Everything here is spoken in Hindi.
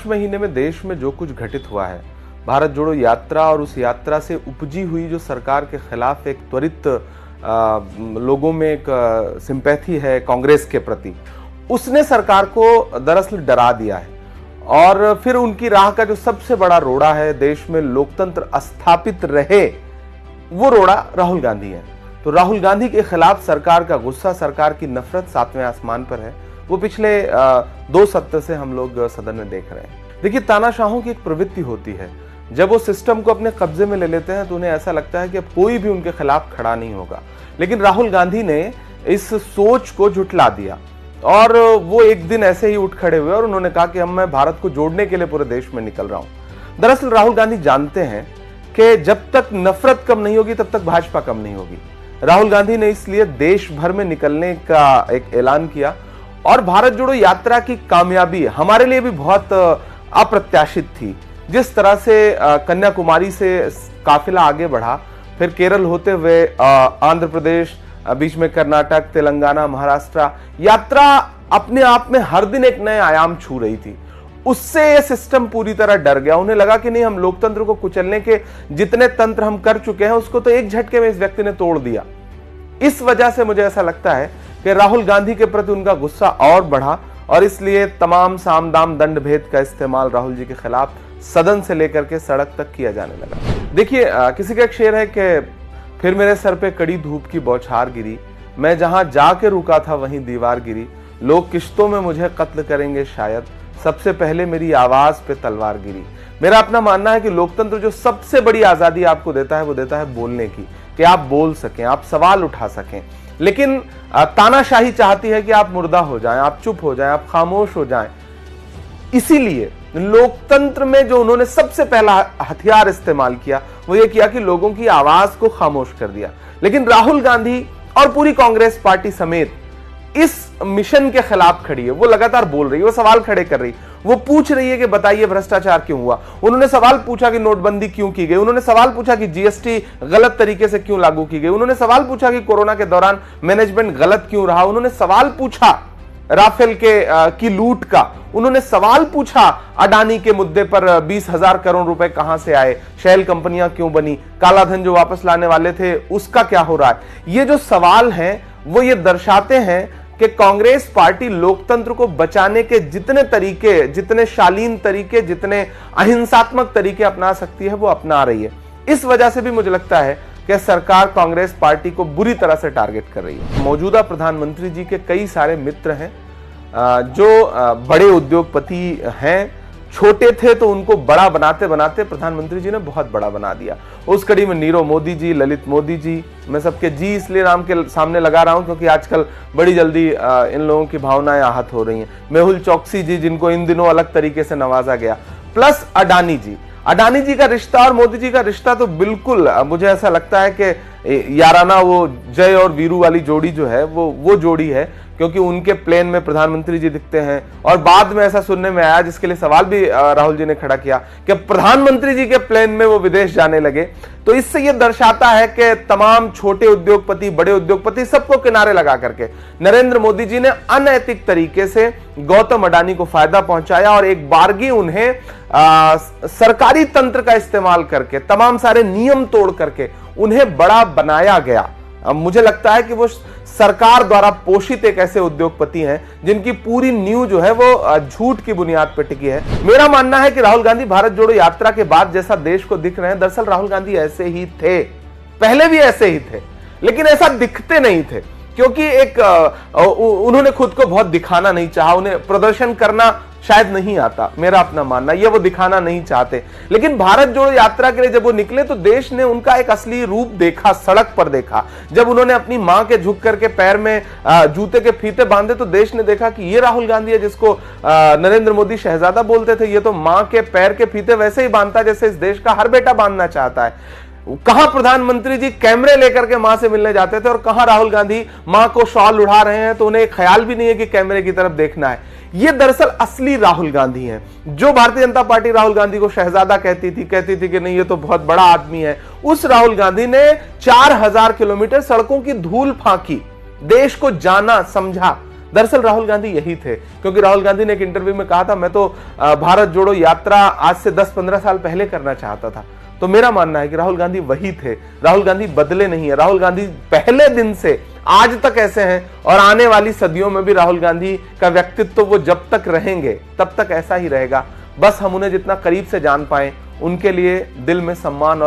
महीने में देश में जो कुछ घटित हुआ है, भारत जोड़ो यात्रा और उस यात्रा से उपजी हुई जो सरकार के खिलाफ एक त्वरित लोगों में एक सिंपैथी है कांग्रेस के प्रति, उसने सरकार को दरअसल डरा दिया है। और फिर उनकी राह का जो सबसे बड़ा रोड़ा है देश में लोकतंत्र स्थापित रहे, वो रोड़ा राहुल गांधी है। तो राहुल गांधी के खिलाफ सरकार का गुस्सा, सरकार की नफरत सातवें आसमान पर है। वो पिछले 2 सत्र से हम लोग सदन में देख रहे हैं। देखिए, तानाशाहों की एक प्रवृत्ति होती है, जब वो सिस्टम को अपने कब्जे में ले लेते हैं तो उन्हें ऐसा लगता है कि अब कोई भी उनके खिलाफ खड़ा नहीं होगा। लेकिन राहुल गांधी ने इस सोच को झुठला दिया और वो एक दिन ऐसे ही उठ खड़े हुए और उन्होंने कहा कि मैं भारत को जोड़ने के लिए पूरे देश में निकल रहा हूं। दरअसल राहुल गांधी जानते हैं कि जब तक नफरत कम नहीं होगी तब तक भाजपा कम नहीं होगी। राहुल गांधी ने इसलिए देश भर में निकलने का एक ऐलान किया और भारत जोड़ो यात्रा की कामयाबी हमारे लिए भी बहुत अप्रत्याशित थी। जिस तरह से कन्याकुमारी से काफिला आगे बढ़ा, फिर केरल होते हुए आंध्र प्रदेश, बीच में कर्नाटक, तेलंगाना, महाराष्ट्र, यात्रा अपने आप में हर दिन एक नए आयाम छू रही थी। उससे ये सिस्टम पूरी तरह डर गया। उन्हें लगा कि नहीं, हम लोकतंत्र को कुचलने के जितने तंत्र हम कर चुके हैं उसको तो एक झटके में इस व्यक्ति ने तोड़ दिया। इस वजह से मुझे ऐसा लगता है कि राहुल गांधी के प्रति उनका गुस्सा और बढ़ा और इसलिए तमाम साम दाम दंड भेद का इस्तेमाल राहुल जी के खिलाफ सदन से लेकर के सड़क तक किया जाने लगा। देखिए, किसी का एक शेर है कि फिर मेरे सर पे कड़ी धूप की बौछार गिरी, मैं जहां जाके रुका था वहीं दीवार गिरी, लोग किश्तों में मुझे कत्ल करेंगे शायद, सबसे पहले मेरी आवाज पे तलवार गिरी। मेरा अपना मानना है कि लोकतंत्र जो सबसे बड़ी आजादी आपको देता है वो देता है बोलने की, कि आप बोल सकें, आप सवाल उठा सकें। लेकिन तानाशाही चाहती है कि आप मुर्दा हो जाएं, आप चुप हो जाएं, आप खामोश हो जाएं। इसीलिए लोकतंत्र में जो उन्होंने सबसे पहला हथियार इस्तेमाल किया वो ये किया कि लोगों की आवाज को खामोश कर दिया। लेकिन राहुल गांधी और पूरी कांग्रेस पार्टी समेत इस मिशन के खिलाफ खड़ी है। वो लगातार बोल रही है, वो सवाल खड़े कर रही है, वो पूछ रही है कि बताइए भ्रष्टाचार क्यों हुआ। उन्होंने सवाल पूछा कि नोटबंदी क्यों की गई, उन्होंने सवाल पूछा कि जीएसटी गलत तरीके से क्यों लागू की गई, उन्होंने सवाल पूछा कि कोरोना के दौरान मैनेजमेंट गलत क्यों रहा, उन्होंने सवाल पूछा राफेल की लूट का, उन्होंने सवाल पूछा अडानी के मुद्दे पर 20,000 करोड़ रुपए कहां से आए, शैल कंपनियां क्यों बनी, काला धन जो वापस लाने वाले थे उसका क्या हो रहा है। ये जो सवाल हैं वो ये दर्शाते हैं कि कांग्रेस पार्टी लोकतंत्र को बचाने के जितने तरीके, जितने शालीन तरीके, जितने अहिंसात्मक तरीके अपना सकती है वो अपना रही है। इस वजह से भी मुझे लगता है कि सरकार कांग्रेस पार्टी को बुरी तरह से टारगेट कर रही है। मौजूदा प्रधानमंत्री जी के कई सारे मित्र हैं जो बड़े उद्योगपति हैं। छोटे थे तो उनको बड़ा बनाते बनाते प्रधानमंत्री जी ने बहुत बड़ा बना दिया। उस कड़ी में नीरव मोदी जी, ललित मोदी जी, मैं सबके जी इसलिए नाम के सामने लगा रहा हूं क्योंकि आजकल बड़ी जल्दी इन लोगों की भावनाएं आहत हो रही हैं। मेहुल चौकसी जी, जिनको इन दिनों अलग तरीके से नवाजा गया, प्लस अडानी जी। अडानी जी का रिश्ता और मोदी जी का रिश्ता तो बिल्कुल मुझे ऐसा लगता है कि याराना वो जय और वीरू वाली जोड़ी जो है वो जोड़ी है, क्योंकि उनके प्लेन में प्रधानमंत्री जी दिखते हैं। और बाद में ऐसा सुनने में आया, जिसके लिए सवाल भी राहुल जी ने खड़ा किया, कि प्रधानमंत्री जी के प्लेन में वो विदेश जाने लगे। तो इससे ये दर्शाता है कि तमाम छोटे उद्योगपति, बड़े उद्योगपति, सबको किनारे लगा करके नरेंद्र मोदी जी ने अनैतिक तरीके से गौतम अडानी को फायदा पहुंचाया और एक बारगी उन्हें सरकारी तंत्र का इस्तेमाल करके, तमाम सारे नियम तोड़ करके उन्हें बड़ा बनाया गया। मुझे लगता है कि वो सरकार द्वारा पोषित एक ऐसे उद्योगपति हैं जिनकी पूरी नींव जो है वो झूठ की बुनियाद पर टिकी है। मेरा मानना है कि राहुल गांधी भारत जोड़ो यात्रा के बाद जैसा देश को दिख रहे हैं, दरअसल राहुल गांधी ऐसे ही थे, पहले भी ऐसे ही थे, लेकिन ऐसा दिखते नहीं थे क्योंकि एक उन्होंने खुद को बहुत दिखाना नहीं चाहा, उन्हें प्रदर्शन करना शायद नहीं आता, मेरा अपना मानना, ये वो दिखाना नहीं चाहते। लेकिन भारत जोड़ो यात्रा के लिए जब वो निकले तो देश ने उनका एक असली रूप देखा, सड़क पर देखा। जब उन्होंने अपनी मां के झुक करके पैर में जूते के फीते बांधे तो देश ने देखा कि ये राहुल गांधी है जिसको नरेंद्र मोदी शहजादा बोलते थे। ये तो मां के पैर के फीते वैसे ही बांधता जैसे इस देश का हर बेटा बांधना चाहता है। कहां प्रधानमंत्री जी कैमरे लेकर के मां से मिलने जाते थे और कहां राहुल गांधी मां को शॉल उड़ा रहे हैं तो उन्हें ख्याल भी नहीं है कि कैमरे की तरफ देखना है। ये दरअसल असली राहुल गांधी हैं। जो भारतीय जनता पार्टी राहुल गांधी को शहजादा कहती थी कि नहीं ये तो बहुत बड़ा आदमी है, उस राहुल गांधी ने 4000 किलोमीटर सड़कों की धूल फांकी, देश को जाना समझा, दरअसल राहुल गांधी यही थे, क्योंकि राहुल गांधी ने एक इंटरव्यू में कहा था, मैं तो भारत जोड़ो यात्रा आज से 10-15 साल पहले करना चाहता था। तो मेरा मानना है कि राहुल गांधी वही थे, राहुल गांधी बदले नहीं है। राहुल गांधी पहले दिन से आज तक ऐसे हैं और आने वाली सदियों में भी राहुल गांधी का व्यक्तित्व तो वो जब तक रहेंगे तब तक ऐसा ही रहेगा। बस हम उन्हें जितना करीब से जान पाए, उनके लिए दिल में सम्मान और